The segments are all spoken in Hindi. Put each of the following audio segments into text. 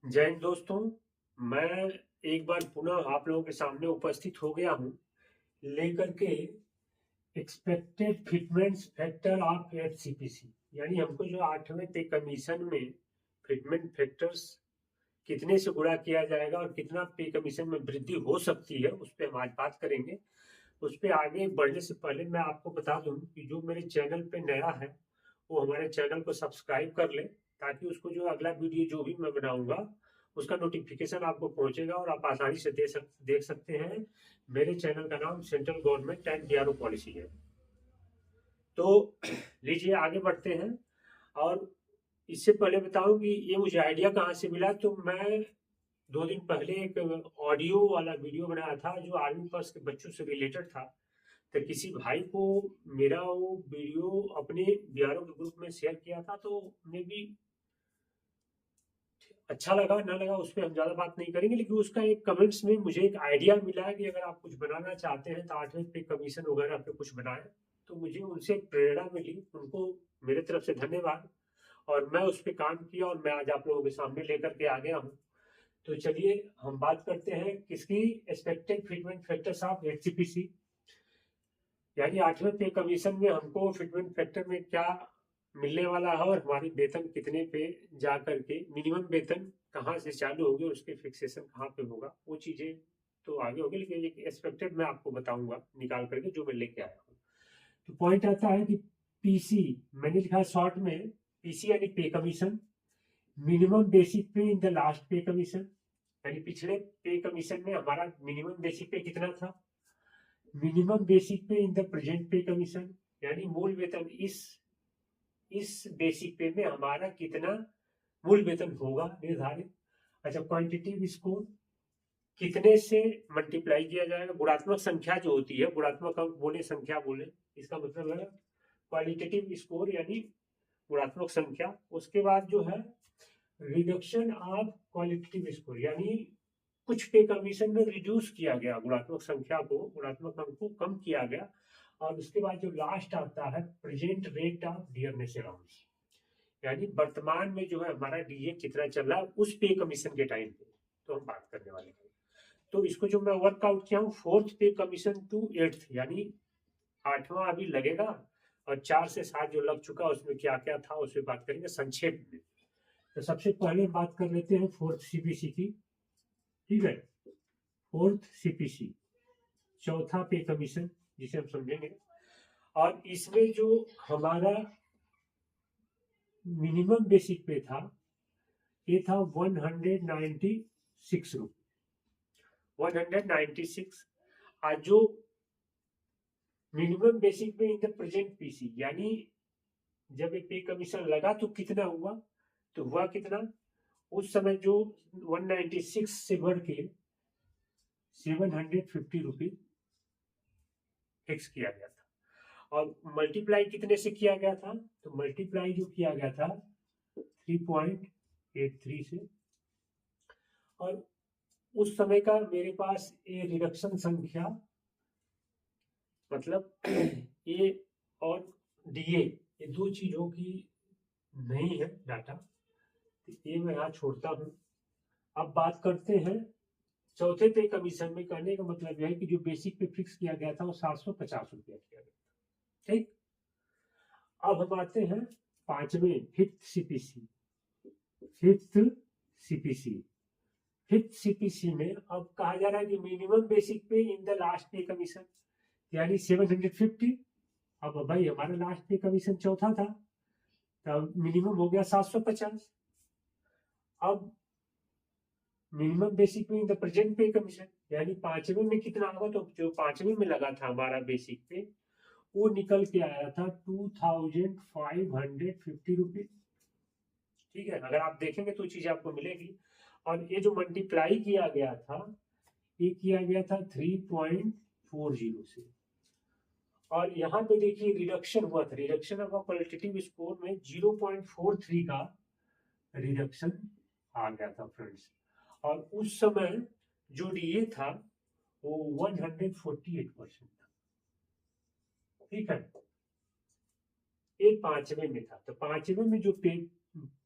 जय हिंद दोस्तों। मैं एक बार पुनः आप लोगों के सामने उपस्थित हो गया हूँ लेकर के एक्सपेक्टेड फिटमेंट फैक्टर ऑफ एफसीपीसी, यानी हमको जो 8वें पे कमीशन में फिटमेंट फैक्टर्स कितने से गुणा किया जाएगा और कितना पे कमीशन में वृद्धि हो सकती है उस पर हम आज बात करेंगे। उस पर आगे बढ़ने से पहले मैं आपको बता दूं कि जो मेरे चैनल पे नया है वो हमारे चैनल को सब्सक्राइब कर ले, ताकि उसको जो अगला वीडियो जो भी मैं बनाऊंगा उसका नोटिफिकेशन आपको पहुंचेगा और आप आसानी से देख सकते हैं। मेरे चैनल का नाम central government and DRO policy है। तो लीजिए आगे बढ़ते हैं। और इससे पहले बताऊं कि ये मुझे आइडिया कहाँ से मिला। तो मैं 2 दिन पहले एक ऑडियो वाला वीडियो बनाया था जो आर्मी पर्स के बच्चों से रिलेटेड था। तो किसी भाई को मेरा वो वीडियो अपने बीआरओ के ग्रुप में शेयर किया था, तो मे भी अच्छा लगा ना लगा उस पर हम ज़्यादा बात नहीं करेंगे, लेकिन उसका एक कमेंट्स में मुझे एक आइडिया मिला कि अगर आप कुछ बनाना चाहते हैं तो 8वें पे कमीशन वगैरह पे कुछ बनाएं। तो मुझे उनसे प्रेरणा मिली, उनको मेरे तरफ से धन्यवाद। और मैं उस पर काम किया और मैं आज आप लोगों के सामने लेकर के आ गया हूँ। तो चलिए हम बात करते हैं किसकी, एक्सपेक्टेड फिटमेंट फैक्टर्स ऑफ एचसीपीसी, यानी 8वें पे कमीशन में हमको फिटमेंट फैक्टर में क्या मिलने वाला है और हमारी वेतन कितने पे जा करके मिनिमम वेतन कहाँ से चालू होगी और उसके फिक्सेशन कहाँ पे होगा, वो चीजें तो आगे होगी, लेकिन एक एक्सपेक्टेड मैं आपको बताऊंगा निकाल करके जो मैं लेके आया हूँ। तो पॉइंट आता है कि पीसी, मैंने लिखा है शॉर्ट में पीसी यानी पे कमीशन, मिनिमम बेसिक पे इन द लास्ट पे कमीशन, यानी पिछले पे कमीशन में हमारा मिनिमम बेसिक पे कितना था, मिनिमम बेसिक पे इन द प्रेजेंट पे कमीशन, यानी मूल वेतन इस बेसिक पे में हमारा कितना मूल वेतन होगा निर्धारित। अच्छा, क्वांटिटिव स्कोर कितने से मल्टीप्लाई किया जाएगा, गुणात्मक संख्या जो होती है, गुणात्मक अंक बोले संख्या बोले, इसका मतलब है क्वालिटेटिव स्कोर यानी गुणात्मक संख्या। उसके बाद जो है रिडक्शन ऑफ क्वालिटेटिव स्कोर, यानी कुछ पे कमीशन में रिड्यूस किया गया गुणात्मक संख्या को, गुणात्मक अंक को कम किया गया। और उसके बाद जो लास्ट आता है present rate of dearness allowance, यानी वर्तमान में जो है हमारा डीए कितना चल रहा है उस पे कमीशन के टाइम पे तो हम बात करने वाले हैं। तो इसको जो मैं वर्कआउट किया हूँ, 4th पे कमीशन टू 8th, यानी 8वां अभी लगेगा और 4 से 7 जो लग चुका उसमें क्या क्या था उस पर बात करेंगे संक्षेप में। तो सबसे पहले बात कर लेते हैं 4th सीपीसी की। ठीक है, 4th सीपीसी, चौथा पे कमीशन जिसे हम समझेंगे। और इसमें जो हमारा मिनिमम बेसिक पे था ये था 196 रुपये, 196। आज जो मिनिमम बेसिक पे इन द प्रेजेंट पीसी, यानी जब एक पे कमीशन लगा तो कितना हुआ, तो हुआ कितना उस समय जो 196 से बढ़ के 750 रुपये फिक्स किया गया था। और मल्टीप्लाई कितने से किया गया था, तो मल्टीप्लाई जो किया गया था 3.83 से। और उस समय का मेरे पास ये रिडक्शन संख्या, मतलब ए और डीए, ये दो चीजों की नहीं है डाटा, तो ये मैं यहाँ छोड़ता हूँ। अब बात करते हैं चौथे पे कमीशन में। करने का मतलब यह है कि जो बेसिक पे फिक्स किया गया था वो 750 रुपया किया गया। ठीक, अब हम आते हैं 5वें, fifth CPC. Fifth CPC, fifth CPC में अब कहा जा रहा है कि मिनिमम बेसिक पे इन द लास्ट पे कमीशन, यानी 750। अब भाई हमारा लास्ट पे कमीशन चौथा था, तब मिनिमम हो गया 750। अब मिनिमम बेसिक में इन द प्रेजेंट पे कमीशन, यानी 5वें में कितना होगा, तो जो 5वें में लगा था हमारा बेसिक पे वो निकल के आया था 2550 रुपये। ठीक है, अगर आप देखेंगे तो चीज आपको मिलेगी। और ये जो मल्टीप्लाई किया गया था ये किया गया था 3.40 से। और यहाँ पे देखिए रिडक्शन हुआ था, रिडक्शन ऑफ क्वालिटेटिव स्कोर में 0.43 का रिडक्शन आ गया था फ्रेंड्स। और उस समय जो डीए था वो 148% था। ठीक है, ये 5वें में था। तो 5वें में जो पे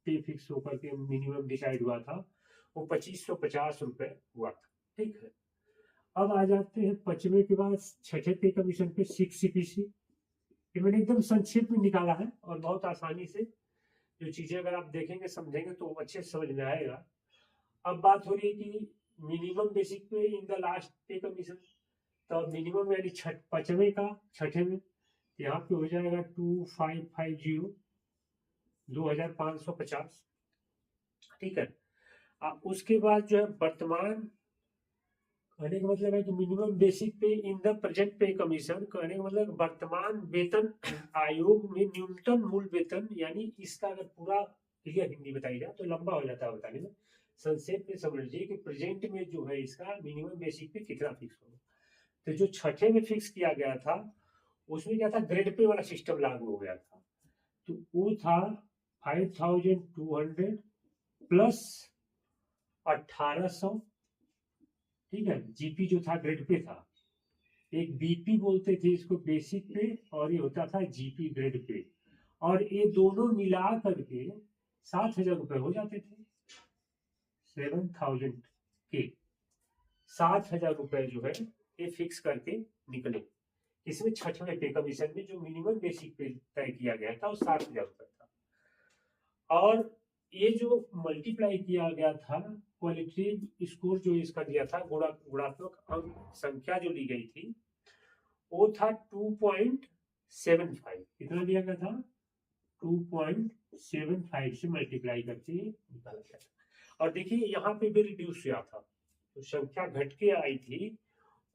पे फिक्स होकर के मिनिमम डिसाइड हुआ था वो 2550 रुपए हुआ था। ठीक है, अब आ जाते हैं 5वें के बाद 6ठे पे कमीशन पे 6 CPC। ये मैंने एकदम संक्षेप में निकाला है और बहुत आसानी से जो चीजें अगर आप देखेंगे समझेंगे तो अच्छे से समझ में आएगा। अब बात हो रही है कि मिनिमम बेसिक पे इन द लास्ट पे कमीशन, तो मिनिमम यानी 5वें का 6ठे में यहाँ पे हो जाएगा 2550 2550। ठीक है, अब उसके बाद जो है वर्तमान, कहने का मतलब है कि मिनिमम बेसिक पे इन द प्रेजेंट पे कमीशन, कहने का मतलब वर्तमान वेतन आयोग में न्यूनतम मूल वेतन, यानी इसका अगर पूरा क्लियर हिंदी बताई जाए तो लंबा हो जाता है बताने में, संक्षेप में समझ लीजिए कि प्रेजेंट में जो है इसका मिनिमम बेसिक पे कितना फिक्स होगा। तो जो 6ठे में फिक्स किया गया था उसमें क्या था, ग्रेड पे वाला सिस्टम लागू हो गया था। तो वो था 5200 प्लस 1800। ठीक है, जीपी जो था ग्रेड पे था, एक बीपी बोलते थे इसको बेसिक पे, और ये होता था जीपी ग्रेड पे, और ये दोनों मिला करके 7000 रुपए हो जाते थे। 7000 के 7000 रुपए जो है ये फिक्स करके निकले। इसमें 6ठवें पे कमीशन में जो मिनिमम बेसिक पे तय किया गया था वो 7000 रुपए था। और ये जो मल्टीप्लाई किया गया था क्वालिटेटिव स्कोर जो इसका दिया था, गुणात्मक अंक संख्या जो ली गई थी वो था 2.75। कितना दिया गया था, 2.75 से मल्टीप्लाई करके निकाला गया था। और देखिए यहाँ पे भी रिड्यूस हुआ था, तो संख्या घट के आई थी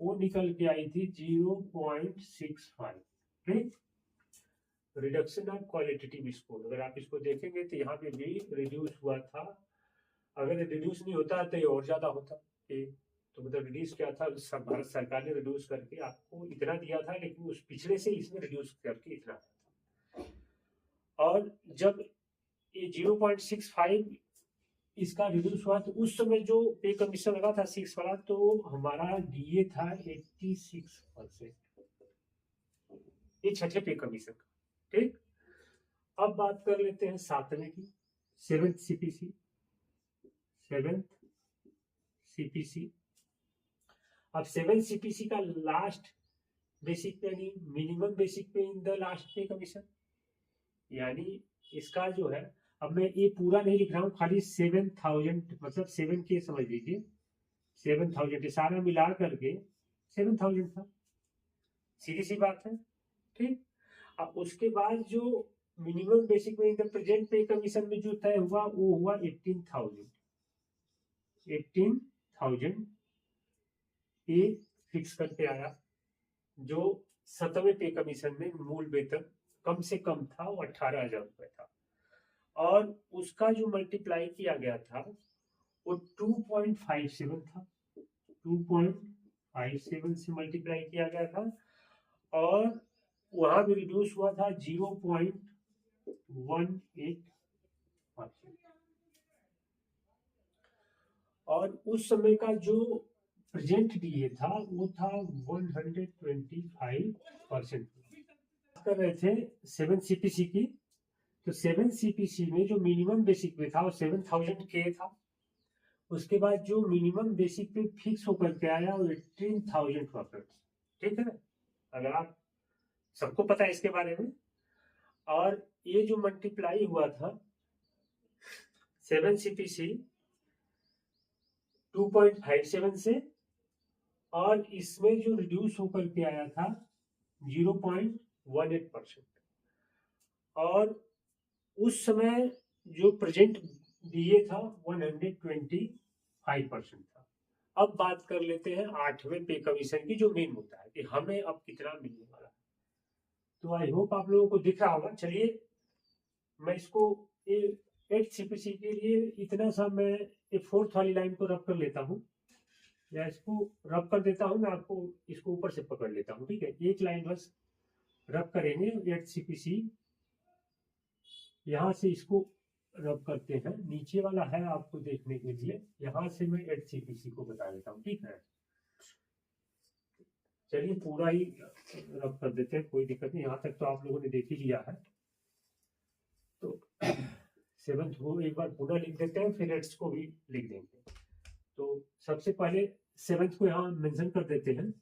वो निकल के आई थी 0.65। ठीक, रिडक्शन ऑफ क्वालिटेटिव स्कोर, अगर आप इसको देखेंगे तो यहाँ पे भी रिड्यूस हुआ था। अगर रिड्यूस नहीं होता तो ये और ज्यादा होता। तो मतलब रिड्यूस क्या था, भारत सरकार ने रिड्यूस करके आपको इतना दिया था, लेकिन उस पिछले से इसमें रिड्यूस करके इतना था। और जब ये 0.65 इसका रिड्यूस हुआ तो उस समय जो पे कमीशन लगा था 6 वाला, तो हमारा डीए था 86%। ये 6ठे पे कमीशन का। ठीक, अब बात कर लेते हैं 7वें की, 7th CPC। 7th CPC, अब 7th CPC का लास्ट बेसिक पे यानी मिनिमम बेसिक पे इन द लास्ट पे कमीशन, यानी इसका जो है, अब मैं ये पूरा नहीं लिख रहा हूँ, खाली 7000 मतलब 7 के समझ लीजिए, 7000 सारा मिला करके 7000 था, सीधी सी बात है। ठीक, अब उसके बाद जो मिनिमम बेसिक में इन द प्रेजेंट पे कमीशन में जो तय हुआ वो हुआ 18,000 ये फिक्स करके आया। जो 7वें पे कमीशन में मूल वेतन कम से कम था वो 18,000 रुपए था, और उसका जो मल्टीप्लाई किया गया था वो 2.57 था। 2.57 से मल्टीप्लाई किया गया था, और वहां भी रिड्यूस हुआ था 0.18%। और उस समय का जो प्रेजेंट डीए था वो था 125%। कर रहे थे 7 CPC की, तो 7 CPC में जो मिनिमम बेसिक पे था वो 7000 के था। उसके बाद जो मिनिमम बेसिक पे फिक्स होकर के आया वो 18,000 हुआ करता। ठीक है, अगर आप सबको पता है इसके बारे में। और ये जो मल्टीप्लाई हुआ था 7 CPC 2.57 से, और इसमें जो रिड्यूस होकर के आया था 0.18%। और उस समय जो प्रेजेंट डीए था 125% था। अब बात कर लेते हैं 8वें पे कमीशन की, जो मेन होता है कि हमें अब कितना मिलने वाला है। तो आई होप आप लोगों को दिख रहा होगा। चलिए मैं इसको 8 CPC के लिए इतना सा मैं 4th वाली लाइन को रब कर लेता हूँ, या इसको रब कर देता हूँ, मैं आपको इसको ऊपर से पकड़ लेता हूँ। ठीक है, एक लाइन बस रब करेंगे 8 CPC, यहाँ से इसको रब करते हैं, नीचे वाला है आपको देखने के लिए, यहाँ से मैं 8 CPC को बता देता हूँ। ठीक है, चलिए पूरा ही रब कर देते हैं, कोई दिक्कत नहीं, यहाँ तक तो आप लोगों ने देख ही लिया है। तो 7th को एक बार पूरा लिख देते हैं, फिर 8th को भी लिख देंगे। सबसे पहले 7th को यहाँ मेंशन कर देते हैं।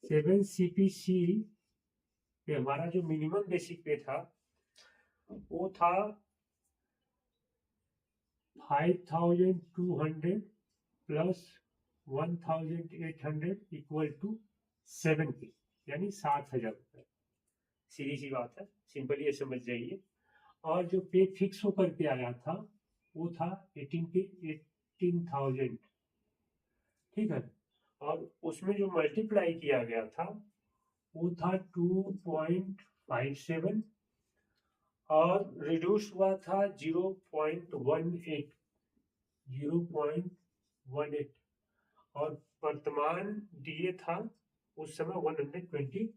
7 CPC पे हमारा जो मिनिमम बेसिक पे था वो था 5200 प्लस 1800 इक्वल टू 7K, यानी 7000 रुपये। सीधी सी बात है, सिंपली ये समझ जाइए। और जो पे फिक्स होकर के आया था वो था 18,000, ठीक है। और उसमें जो मल्टीप्लाई किया गया था वो था 2.57 और रिड्यूस हुआ था 0.18 और वर्तमान डीए था उस समय 125%।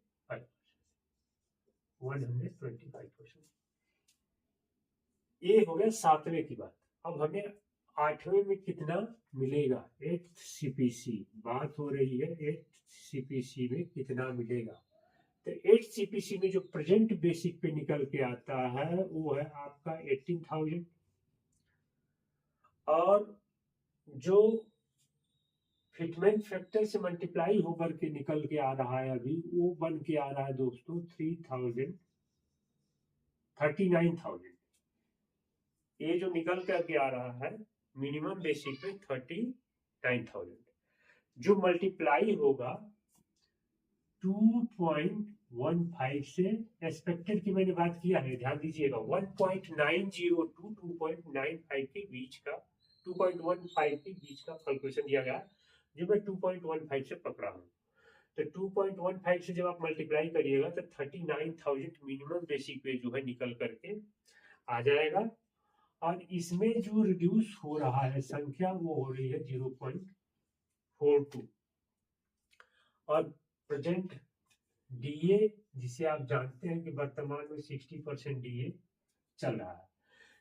ये हो गया 7वें की बात। अब हमें 8वें में कितना मिलेगा, 8th CPC बात हो रही है, 8th CPC में कितना मिलेगा। तो 8th CPC में जो प्रेजेंट बेसिक पे निकल के आता है वो है आपका 18,000 और जो फिटमेंट फैक्टर से मल्टीप्लाई होकर के निकल के आ रहा है अभी वो बन के आ रहा है दोस्तों 39,000। ये जो निकल करके आ रहा है मिनिमम बेसिक पे 39,000, जो मल्टीप्लाई होगा 2.15 से। एक्सपेक्टेड की मैंने बात किया है, ध्यान दीजिएगा, 1.90 टू 2.95 के बीच का, 2.15 के बीच का कैलकुलेशन दिया गया, जो मैं 2.15 से पकड़ा हूँ। तो 2.15 से जब आप मल्टीप्लाई करिएगा तो 39,000 मिनिमम बेसिक पे जो है निकल करके आ जाएगा। और इसमें जो रिड्यूस हो रहा है संख्या वो हो रही है 0.42 और प्रेजेंट डीए जिसे आप जानते हैं कि वर्तमान में 60% डीए चल रहा है।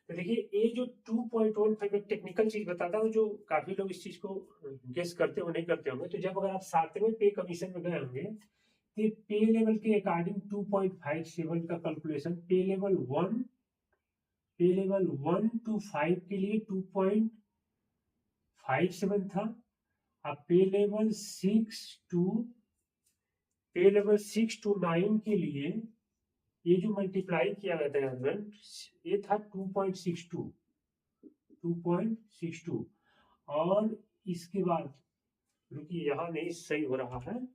तो देखिए ये जो 2.15 एक टेक्निकल चीज बताता हूँ जो काफी लोग इस चीज को गेस करते हो नहीं करते होंगे। तो जब अगर आप 7वें पे कमीशन में गए होंगे तो पे लेवल के अकॉर्डिंग 2.57 का कैलकुलेशन पे लेवल 1 to 5 के लिए 2.57 था। अब पे लेवल 6 to 9 के लिए ये जो मल्टीप्लाई किया गया था ये था 2.62 और इसके बाद रुकिए यहाँ नहीं सही हो रहा है,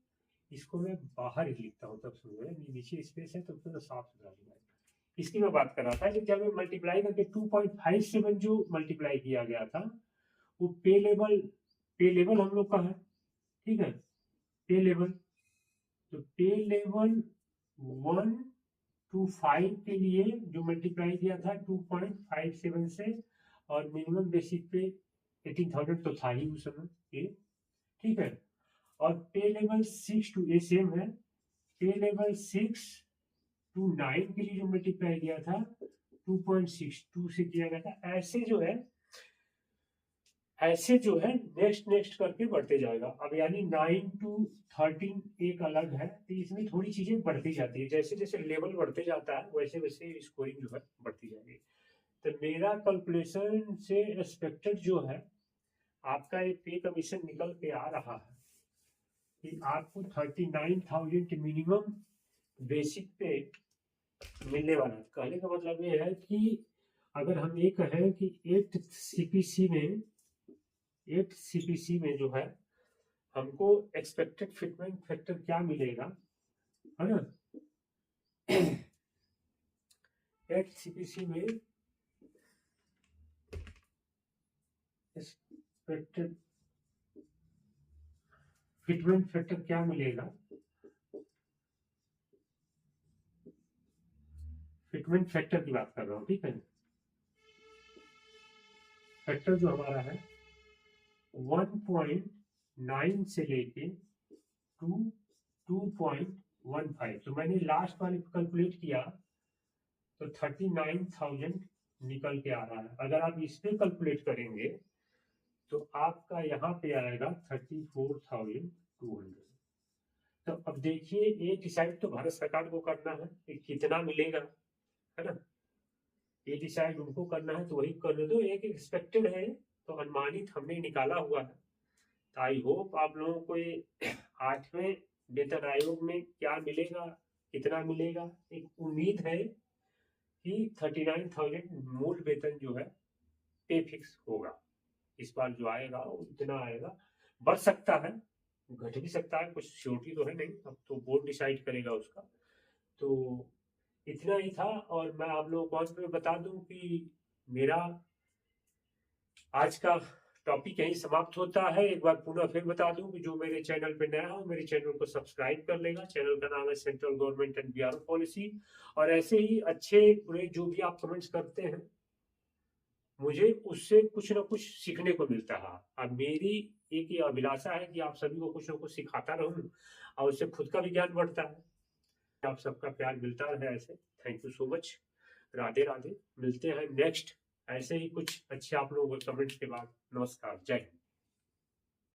इसको मैं बाहर ही लिखता हूँ तब सुन रहे, नीचे स्पेस है तो पूरा साफ सुथरा लिखा है। इसकी मैं बात कर रहा था कि जब मैं मल्टीप्लाई करके 2.57 जो मल्टीप्लाई किया गया था वो पे लेवल हम लोग का है, ठीक है। पे लेवल तो पे लेवल 1 to 5 के लिए जो मल्टीप्लाई किया था 2.57 से और मिनिमम बेसिक पे 18,000 तो था ही उस समय ये, ठीक है। और पे लेवल 6 to ये सेम है, पे लेवल 6 to 9 के लिए जो मल्टीप्लाई किया था 2.62 से किया गया था। ऐसे जो है नेक्स्ट करके बढ़ते जाएगा। अब यानी 9 to 13 एक अलग है, तो इसमें थोड़ी चीजें बढ़ती जाती है, जैसे जैसे लेवल बढ़ते जाता है वैसे वैसे स्कोरिंग जो है बढ़ती जाएगी। तो मेरा कैलकुलेशन से एक्सपेक्टेड जो है आपका एक पे कमीशन निकल के आ रहा है कि आपको 39,000 मिनिमम बेसिक पे मिलने वाला है। कहने का मतलब ये है कि अगर हम ये कहें कि 8th CPC में जो है हमको एक्सपेक्टेड फिटमेंट फैक्टर क्या मिलेगा, है ना। 8th CPC में एक्सपेक्टेड फिटमेंट फैक्टर क्या मिलेगा, फिटमेंट फैक्टर की बात कर रहा हूँ, ठीक है। फैक्टर जो हमारा है 1.9 से लेके 2.15, तो मैंने लास्ट वाले कैलकुलेट किया तो 39,000 निकल के आ रहा है। अगर आप इस पे कैलकुलेट करेंगे तो आपका यहाँ पे आएगा 34,200। तो अब देखिए ये डिसाइड तो भारत सरकार को करना है कि कितना मिलेगा, है ना। ये डिसाइड उनको करना है तो वही करने दो। एक एक्सपेक्टेड है तो अनुमानित हमने निकाला हुआ है तो आई होप आप लोगों को ये 8वें वेतन आयोग में क्या मिलेगा, कितना मिलेगा। एक उम्मीद है कि 39,000 मूल वेतन जो है पे फिक्स होगा। इस बार जो आएगा वो इतना आएगा, बढ़ सकता है, घट भी सकता है, कुछ श्योरिटी तो है नहीं, अब तो बोर्ड डिसाइड करेगा उसका। तो इतना ही था। और मैं आप लोगों को अंत में बता दूं कि मेरा आज का टॉपिक यहीं समाप्त होता है। एक बार पुनः फिर बता दूं कि जो मेरे चैनल पे नया हो मेरे चैनल को सब्सक्राइब कर लेगा। चैनल का नाम है central government and BRO policy. और ऐसे ही अच्छे बुरे जो भी आप कमेंट्स करते हैं, मुझे उससे कुछ ना कुछ सीखने को मिलता है। अब मेरी एक ही अभिलाषा है कि आप सभी को कुछ ना कुछ सिखाता रहूं और उससे खुद का भी ज्ञान बढ़ता है। आप सबका प्यार मिलता रहे ऐसे। Thank you so much. Radhe Radhe. मिलते हैं नेक्स्ट ऐसे ही कुछ अच्छे आप लोगों के कमेंट्स के बाद। नमस्कार, जय हिंद।